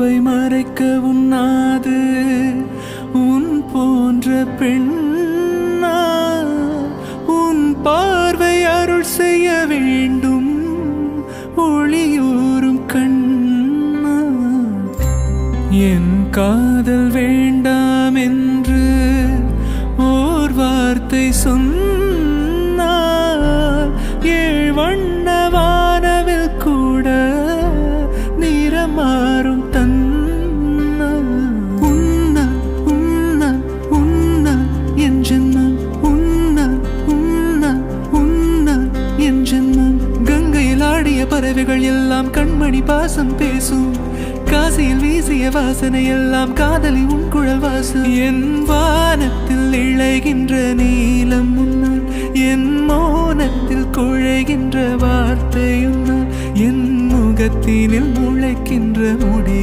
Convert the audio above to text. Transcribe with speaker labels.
Speaker 1: பூவை மறைக்க உண்ணாது உன் போன்ற பெண்ணா உன் பார்வை அருள் செய்ய வேண்டும் ஒளியூரும் கண்ணா என் காதல் வேண்டாம் என்று ஓர் வார்த்தை சொன்னால் ஏழ் வண்ண வானவில் கூட நிறமாறும் தன்னா உன்னால் உன்னால் உன்னால் என் ஜென்மம் உன்னால் உன்னால் உன்னால் என் ஜென்மம் கங்கையில் ஆடிய பறவைகள் எல்லாம் கண்மணி பாசம் பேசும் காசியில் வீசிய வாசனை எல்லாம் காதலி உன் குழல் வாசம் என் வானத்தில் இழைகின்ற நீலம் முன்னால் என் மௌனத்தில் குழைகின்ற வார்த்தையுன்னால் என் முகத்தினில் முளைக்கின்ற முடி